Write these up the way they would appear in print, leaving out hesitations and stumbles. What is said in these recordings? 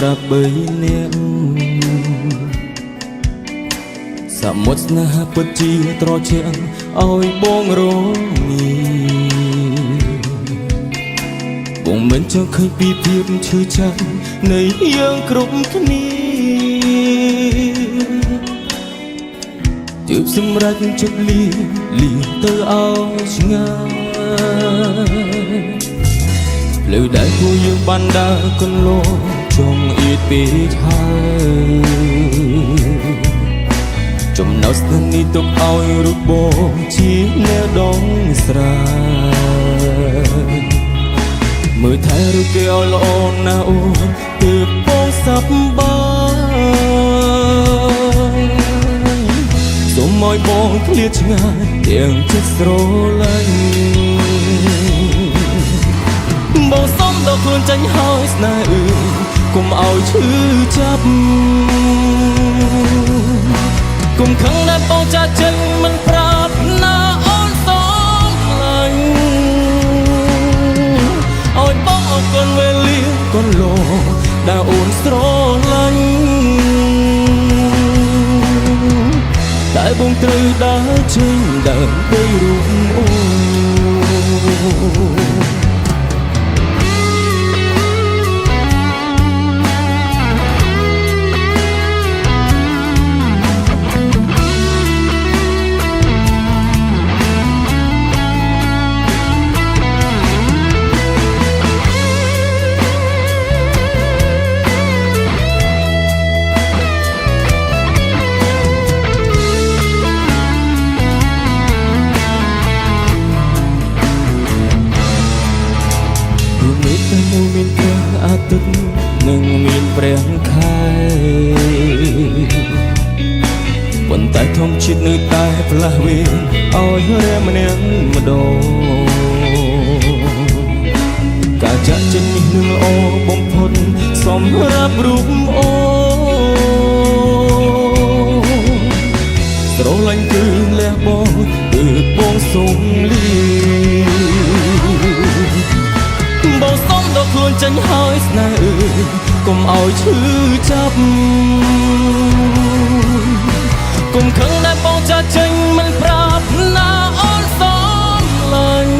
រាប់បីនាក់សមុទ្រស្នេហាពិតជាត្រជាក់ឲ្យបងរងាបងមិនចង់ឃើញពីភាពឈឺចាប់នៃយើងគ្រប់គ្នាទើបសម្រេចជិតលីទៅឲ្យឆ្ងាយផ្លូវដែលពួកយើងបានដើរកន្លងចង់អៀតពេកហើយចំណោទស្នេហ៍នេះទុកឲ្យរូបបងជានៅដងស្រែមើលថែរូបគេឲ្យល្អណាស់អូនទើបបងសប្បាយសូមឲ្យបងឃ្លាតឆ្ងាយទាំងចិត្តស្រឡាញ់បងសុំដល់ខ្លួនចាញ់ហើយស្នេហ៍អើយកុំឲ្យឈឺចាប់កុំខឹងដែលបងចាចិនមិនប្រាប់ណាអូនសូមឡាញ់ឲ្យបងអរគុណវេលាកន្លងដែលអូនស្រឡាញ់តែបងត្រូវដើរចេញដើម្បីរូបអូនមានព្រះអាទិត្យនិងមានព្រះខែប៉ុន្តែធម្មជាតិនៅតែផ្លាស់វេឲ្យរាម្នាក់ម្ដងការចាក់ចេញនេះនឹងល្អបំផុតសម្រាប់រូបអូនស្រឡាញ់គឺលះបង់គឺបងសូមលីបងសុំដល់ខ្លួនចាញ់ហើយស្នេហ៍អើយកុំឲ្យឈឺចាប់កុំខឹងដែលបងចាចេញមិនប្រាប់ណាអូនសូមឡាញ់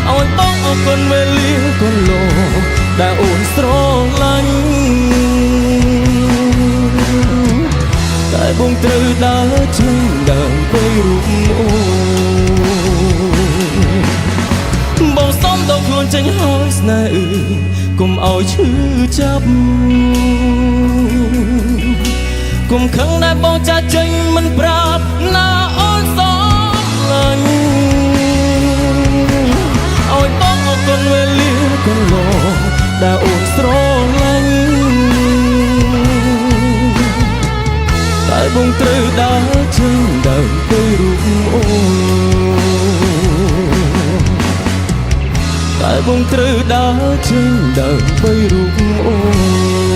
ឲ្យបងអរគុណវេលាកន្លងដែលអូនស្រឡាញ់តែបងត្រូវដើរចេញដើម្បីរូបអូនបងសុំដល់ខ្លួនចេញហើយស្នេហ៍អើយកុំឲ្យឈឺចាប់កុំខឹងដែលបងចាចេញមិនប្រាប់ណាអូនសូមឡាញ់ឲ្យបងអរគុណវេលាកន្លងដែលអូនស្រឡាញ់តែបងត្រូវដើរចេញដើម្បីរូបអូនតែបងត្រូវដើរចេញដើម្បីរូបអូន